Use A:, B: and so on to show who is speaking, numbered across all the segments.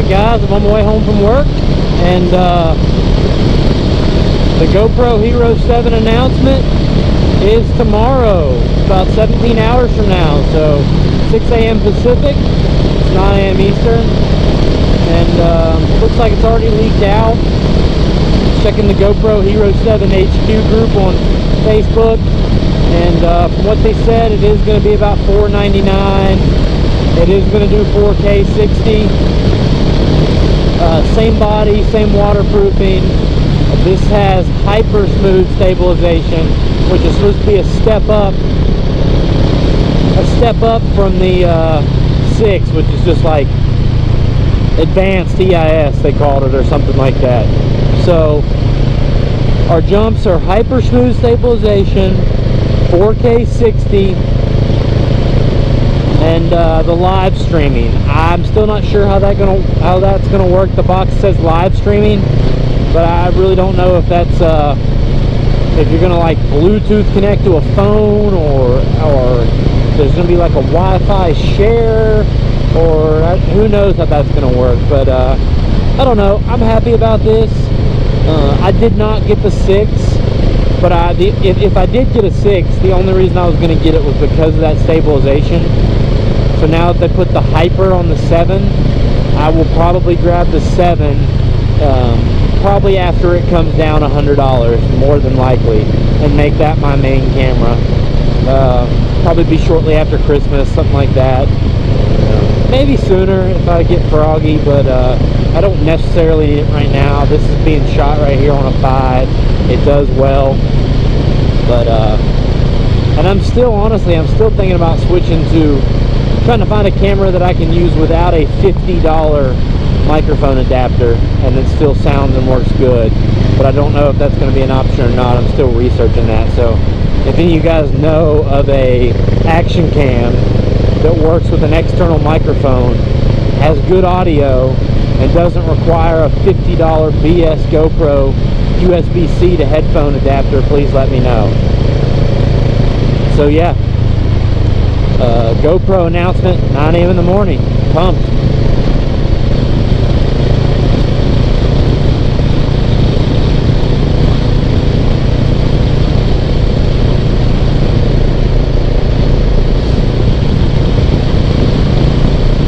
A: Alright guys, I'm on my way home from work, and the GoPro Hero 7 announcement is tomorrow, about 17 hours from now, so 6 a.m. Pacific, 9 a.m. Eastern, and looks like it's already leaked out. Checking the GoPro Hero 7 HQ group on Facebook, and from what they said, it is going to be about $499. It is going to do 4K 60. Same body, same waterproofing. This has hyper smooth stabilization, which is supposed to be a step up from the 6, which is just like advanced EIS, they called it, or something like that. So our jumps are hyper smooth stabilization, 4K 60, and the live streaming. I'm still not sure how that's gonna work. The box says live streaming, but I really don't know if that's if you're gonna like Bluetooth connect to a phone, or there's gonna be like a Wi-Fi share, or who knows how that's gonna work. But I don't know. I'm happy about this. I did not get the 6, but if I did get a 6, the only reason I was going to get it was because of that stabilization. So now that they put the hyper on the 7, I will probably grab the 7, probably after it comes down $100, more than likely, and make that my main camera. Probably be shortly after Christmas, something like that. Maybe sooner if I get froggy, but I don't necessarily need it right now. This is being shot right here on a 5. It does well, but and I'm still thinking about switching to trying to find a camera that I can use without a $50 microphone adapter, and it still sounds and works good. But I don't know if that's going to be an option or not. I'm still researching that. So if any of you guys know of a action cam that works with an external microphone, has good audio, and doesn't require a $50 BS GoPro USB-C to headphone adapter, please let me know. So yeah, GoPro announcement, 9 a.m. in the morning. Pumped.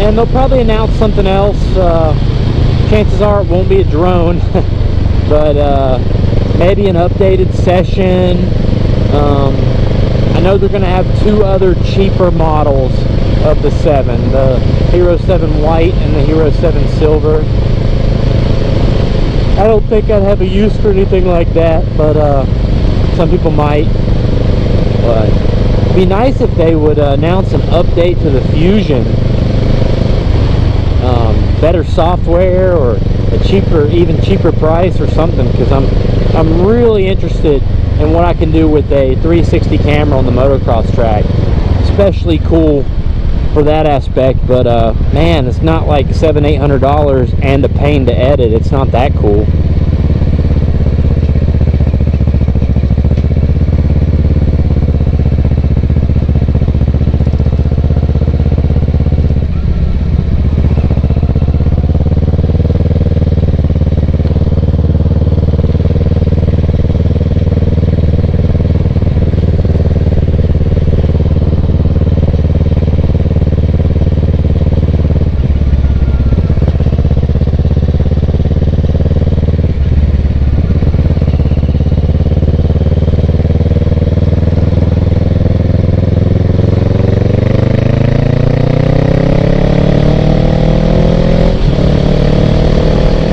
A: And they'll probably announce something else. Chances are it won't be a drone, but maybe an updated session. I know they're going to have 2 other cheaper models of the 7, the Hero 7 White and the Hero 7 Silver. I don't think I'd have a use for anything like that, but some people might. But it'd be nice if they would announce an update to the Fusion. Better software, or a even cheaper price or something, because I'm really interested in what I can do with a 360 camera on the motocross track. Especially cool for that aspect, but man, it's not like $700-800 and a pain to edit. It's not that cool.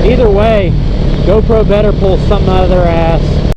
A: Either way, GoPro better pull something out of their ass